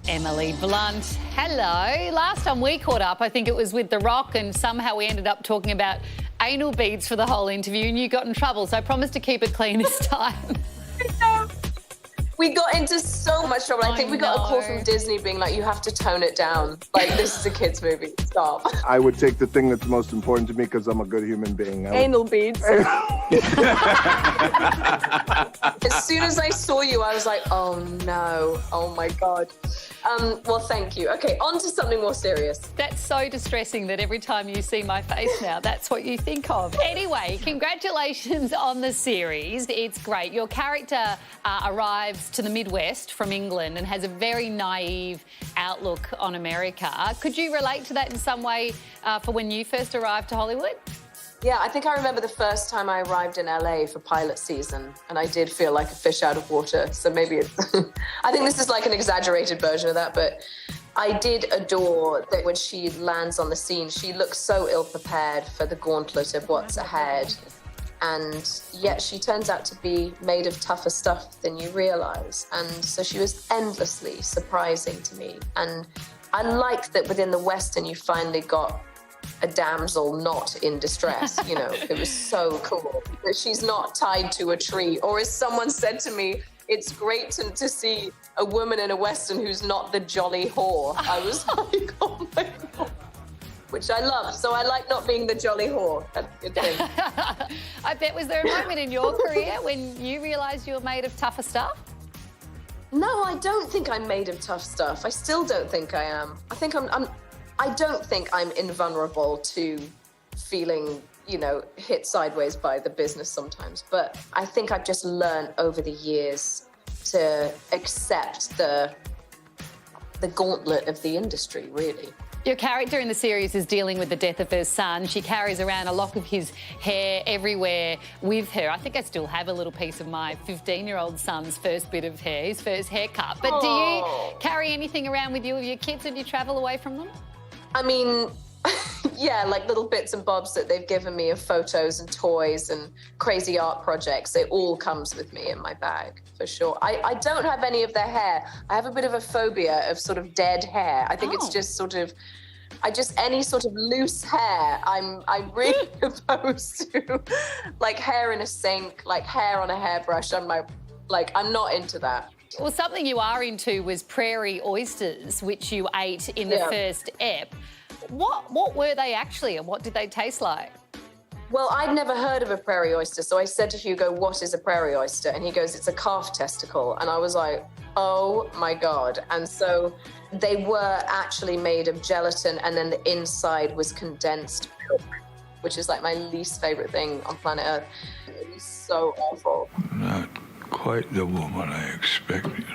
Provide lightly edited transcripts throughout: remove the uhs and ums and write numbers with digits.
Emily Blunt. Hello. Last time we caught up, I think it was with The Rock, and somehow we ended up talking about anal beads for the whole interview and you got in trouble, so I promised to keep it clean this time. We got into so much trouble. I think we got a call from Disney being like, you have to tone it down. Like, this is a kid's movie. Stop. I would take the thing that's most important to me because I'm a good human being. Anal beads. As soon as I saw you, I was like, oh no, oh my God. Well, thank you. Okay, on to something more serious. That's so distressing that every time you see my face now, that's what you think of. Anyway, congratulations on the series. It's great. Your character arrives to the Midwest from England and has a very naive outlook on America. Could you relate to that in some way for when you first arrived to Hollywood? Yeah, I think I remember the first time I arrived in LA for pilot season, and I did feel like a fish out of water. So maybe it's, I think this is like an exaggerated version of that, but I did adore that when she lands on the scene, she looks so ill-prepared for the gauntlet of what's ahead. And yet she turns out to be made of tougher stuff than you realize. And so she was endlessly surprising to me. And I like that within the Western, you finally got a damsel not in distress, you know. It was so cool that she's not tied to a tree. Or as someone said to me, it's great to see a woman in a Western who's not the jolly whore. I was like, oh my God. Which I love. So I like not being the jolly whore. That's a good thing. I bet, was there a moment in your career when you realised you were made of tougher stuff? No, I don't think I'm made of tough stuff. I still don't think I am. I don't think I'm invulnerable to feeling, you know, hit sideways by the business sometimes. But I think I've just learned over the years to accept the gauntlet of the industry, really. Your character in the series is dealing with the death of her son. She carries around a lock of his hair everywhere with her. I think I still have a little piece of my 15-year-old son's first bit of hair, his first haircut. But do you carry anything around with you of your kids when you travel away from them? I mean, yeah, like little bits and bobs that they've given me of photos and toys and crazy art projects. It all comes with me in my bag, for sure. I don't have any of their hair. I have a bit of a phobia of sort of dead hair. I think it's just sort of, any sort of loose hair, I'm really opposed to. Like hair in a sink, like hair on a hairbrush. I'm not into that. Well, something you are into was prairie oysters, which you ate in the first ep. What were they actually, and what did they taste like? Well, I'd never heard of a prairie oyster, so I said to Hugo, what is a prairie oyster? And he goes, it's a calf testicle. And I was like, oh my God. And so they were actually made of gelatin, and then the inside was condensed milk, which is like my least favorite thing on planet Earth. It was so awful. Not quite the woman I expected.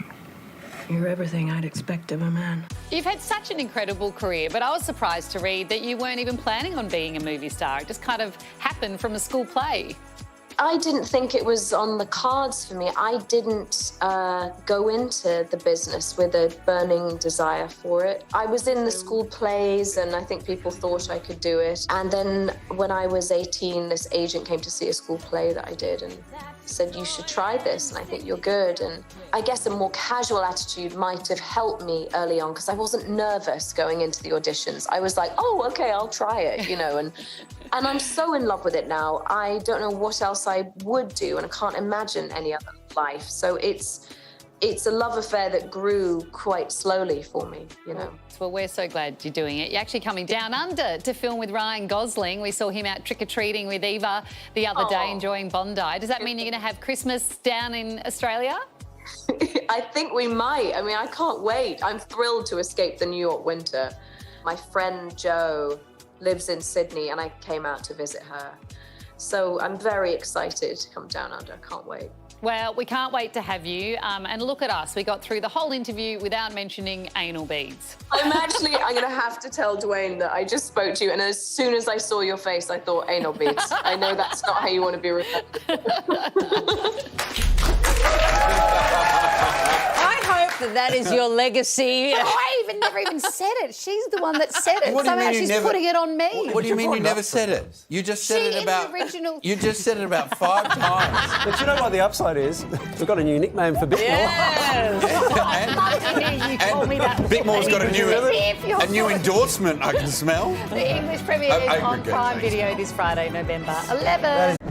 You're everything I'd expect of a man. You've had such an incredible career, but I was surprised to read that you weren't even planning on being a movie star. It just kind of happened from a school play. I didn't think it was on the cards for me. I didn't go into the business with a burning desire for it. I was in the school plays, and I think people thought I could do it. And then when I was 18, this agent came to see a school play that I did and said, you should try this, and I think you're good. And I guess a more casual attitude might have helped me early on, because I wasn't nervous going into the auditions. I was like, oh, okay, I'll try it, you know, and I'm so in love with it now. I don't know what else I would do, and I can't imagine any other life. So it's a love affair that grew quite slowly for me, you know. Well, we're so glad you're doing it. You're actually coming down under to film with Ryan Gosling. We saw him out trick-or-treating with Eva the other day, enjoying Bondi. Does that mean you're going to have Christmas down in Australia? I think we might. I mean, I can't wait. I'm thrilled to escape the New York winter. My friend Jo lives in Sydney, and I came out to visit her. So I'm very excited to come down under. I can't wait. Well, we can't wait to have you. And look at us. We got through the whole interview without mentioning anal beads. I'm going to have to tell Dwayne that I just spoke to you, and as soon as I saw your face, I thought anal beads. I know that's not how you want to be remembered. I hope that is your legacy. I never even said it. She's the one that said it. What do you Somehow mean you she's never- putting it on me. What do you mean you never said it? You just said She it in about... the original- You just said it about 5 times. But you know what the upside is? We've got a new nickname for Bickmore. Yes. I'd love to hear you call me that. Bickmore's got a a new endorsement I can smell. The English premiere is on aggregate, Prime thanks. Video this Friday, November 11th.